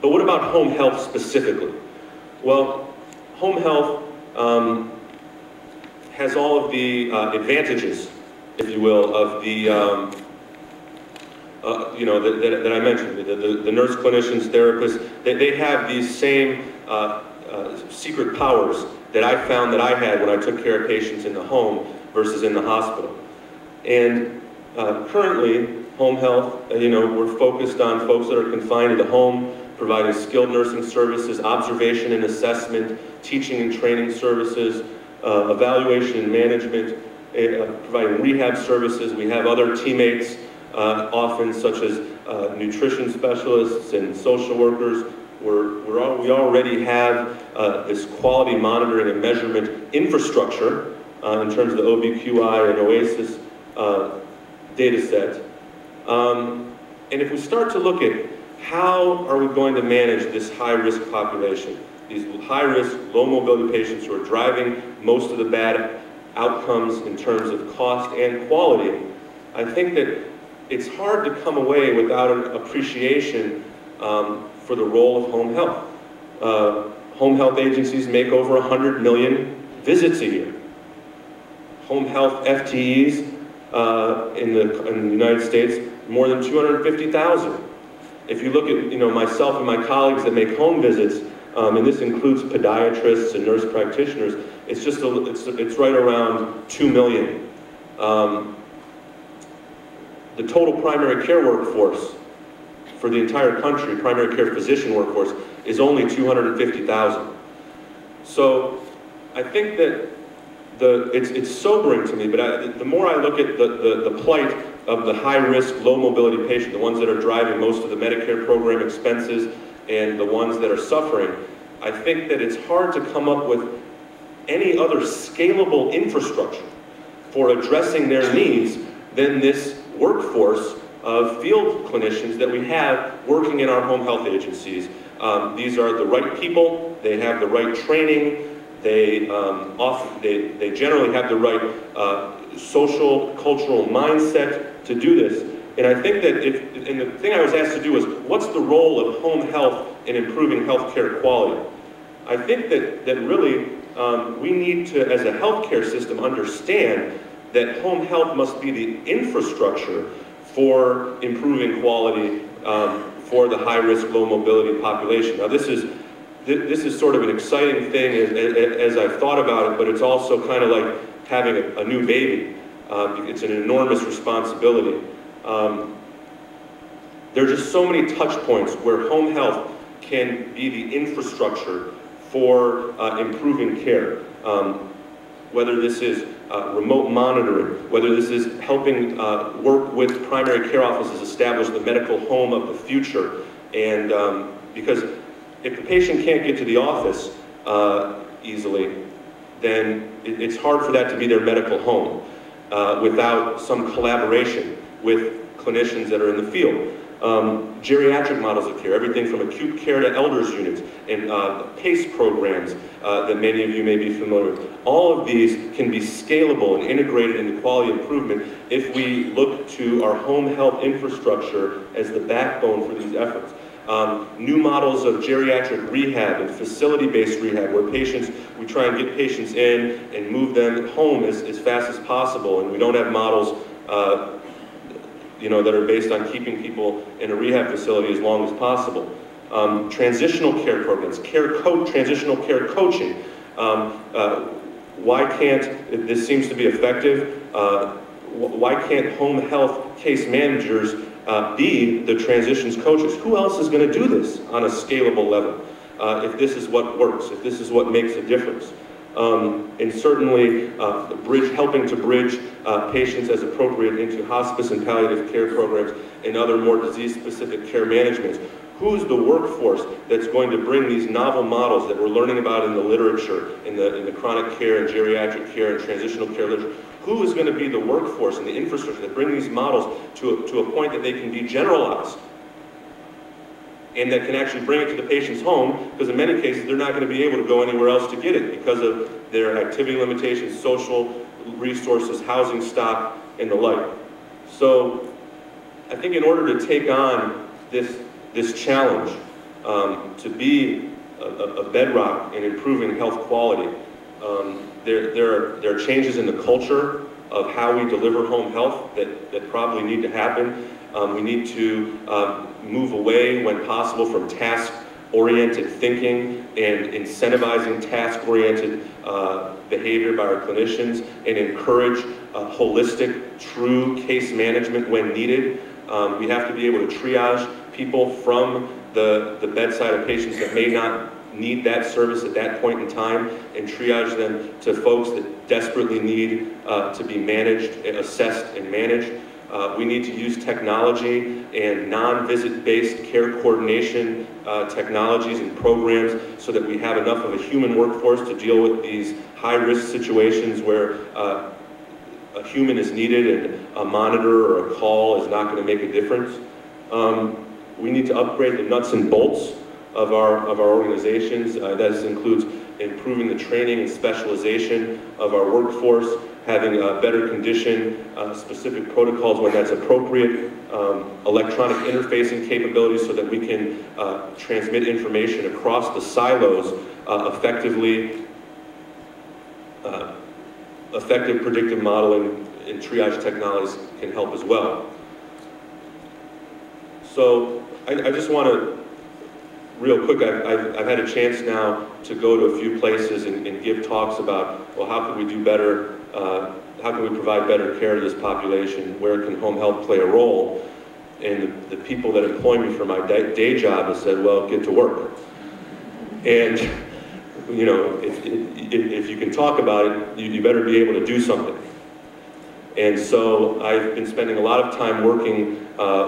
But what about home health specifically? Well, home health has all of the advantages, if you will, of the that I mentioned, the nurse, clinicians, therapists. They have these same secret powers that I found that I had when I took care of patients in the home versus in the hospital. And currently, home health, we're focused on folks that are confined to the home, providing skilled nursing services, observation and assessment, teaching and training services, evaluation and management, providing rehab services. We have other teammates, often such as nutrition specialists and social workers. We already have this quality monitoring and measurement infrastructure in terms of the OBQI and OASIS data set. And if we start to look at how are we going to manage this high-risk population, these high-risk, low-mobility patients who are driving most of the bad outcomes in terms of cost and quality, I think that it's hard to come away without an appreciation for the role of home health. Home health agencies make over 100 million visits a year. Home health FTEs in the United States, more than 250,000. If you look at myself and my colleagues that make home visits, and this includes podiatrists and nurse practitioners, it's right around 2 million. The total primary care workforce for the entire country, primary care physician workforce, is only 250,000. So I think that it's sobering to me, but the more I look at the plight of the high-risk, low-mobility patient, the ones that are driving most of the Medicare program expenses and the ones that are suffering, I think that it's hard to come up with any other scalable infrastructure for addressing their needs than this workforce of field clinicians that we have working in our home health agencies. These are the right people, they have the right training, they generally have the right social, cultural mindset to do this. And I think that and the thing I was asked to do was, what's the role of home health in improving healthcare quality? I think that really we need to, as a healthcare system, understand that home health must be the infrastructure for improving quality for the high-risk, low-mobility population. Now, this is sort of an exciting thing as I've thought about it, but it's also kind of like having a new baby. It's an enormous responsibility. There are just so many touch points where home health can be the infrastructure for improving care. Whether this is remote monitoring, whether this is helping work with primary care offices establish the medical home of the future. And because if the patient can't get to the office easily, then it's hard for that to be their medical home without some collaboration with clinicians that are in the field. Geriatric models of care, everything from acute care to elders units, and PACE programs that many of you may be familiar with. All of these can be scalable and integrated into quality improvement if we look to our home health infrastructure as the backbone for these efforts. New models of geriatric rehab and facility-based rehab where we try and get patients in and move them home as fast as possible, and we don't have models that are based on keeping people in a rehab facility as long as possible. Transitional care programs, transitional care coaching. Why can't, this seems to be effective, why can't home health case managers be the transitions coaches? Who else is going to do this on a scalable level if this is what works, if this is what makes a difference? And certainly helping to bridge patients as appropriate into hospice and palliative care programs and other more disease-specific care managements. Who's the workforce that's going to bring these novel models that we're learning about in the literature, in the chronic care and geriatric care and transitional care literature? Who is going to be the workforce and the infrastructure that bring these models to a point that they can be generalized and that can actually bring it to the patient's home, because in many cases they're not going to be able to go anywhere else to get it because of their activity limitations, social resources, housing stock, and the like. So I think in order to take on this this challenge to be a bedrock in improving health quality, there are changes in the culture of how we deliver home health that probably need to happen. We need to move away, when possible, from task-oriented thinking and incentivizing task-oriented behavior by our clinicians, and encourage holistic, true case management when needed. We have to be able to triage people from the bedside of patients that may not need that service at that point in time, and triage them to folks that desperately need to be managed, assessed, and managed. We need to use technology and non-visit based care coordination technologies and programs so that we have enough of a human workforce to deal with these high-risk situations where a human is needed and a monitor or a call is not going to make a difference. We need to upgrade the nuts and bolts of our organizations. That includes improving the training and specialization of our workforce, having better condition specific protocols when that's appropriate, electronic interfacing capabilities so that we can transmit information across the silos effectively. Effective predictive modeling and triage technologies can help as well. So I just want to, real quick, I've had a chance now to go to a few places and give talks about, well, how can we do better, how can we provide better care to this population, where can home health play a role? And the people that employ me for my day job have said, well, get to work. And you know, if you can talk about it, you better be able to do something. And so I've been spending a lot of time working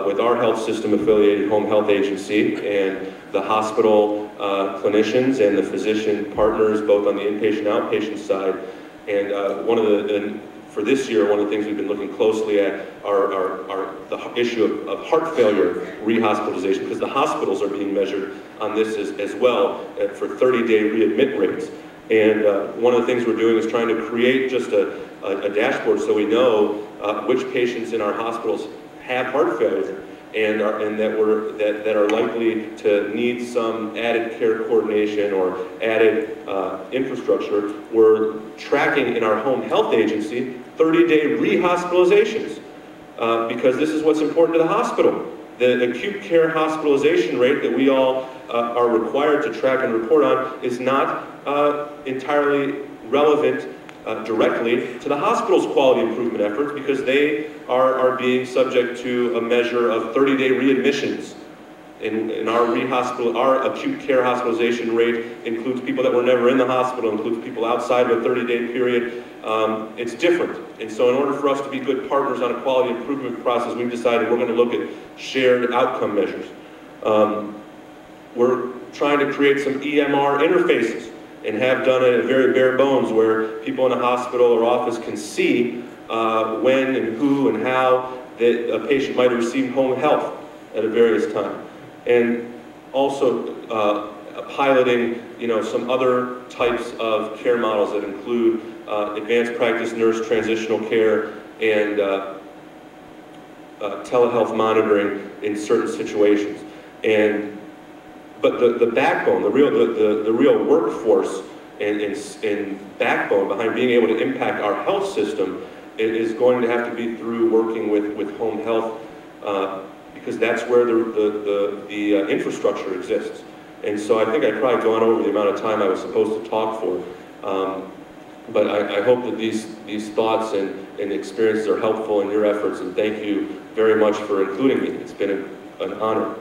with our health system affiliated home health agency and the hospital clinicians and the physician partners, both on the inpatient and outpatient side. And for this year, one of the things we've been looking closely at are the issue of heart failure rehospitalization, because the hospitals are being measured on this as well for 30-day readmit rates. And one of the things we're doing is trying to create just a dashboard so we know which patients in our hospitals have heart failure and that are likely to need some added care coordination or added infrastructure. We're tracking in our home health agency 30-day rehospitalizations because this is what's important to the hospital. The acute care hospitalization rate that we all are required to track and report on is not entirely relevant directly to the hospital's quality improvement efforts, because they are being subject to a measure of 30-day readmissions. And our acute care hospitalization rate includes people that were never in the hospital, includes people outside of a 30-day period. It's different. And so in order for us to be good partners on a quality improvement process, we've decided we're going to look at shared outcome measures. We're trying to create some EMR interfaces and have done it at very bare bones, where people in a hospital or office can see when and who and how that a patient might have received home health at a various time. And also piloting, some other types of care models that include advanced practice nurse transitional care and telehealth monitoring in certain situations. But the backbone, the real workforce and backbone behind being able to impact our health system is going to have to be through working with home health, because that's where the infrastructure exists. And so I think I've probably gone over the amount of time I was supposed to talk for. But I hope that these thoughts and experiences are helpful in your efforts, and thank you very much for including me. It's been an honor.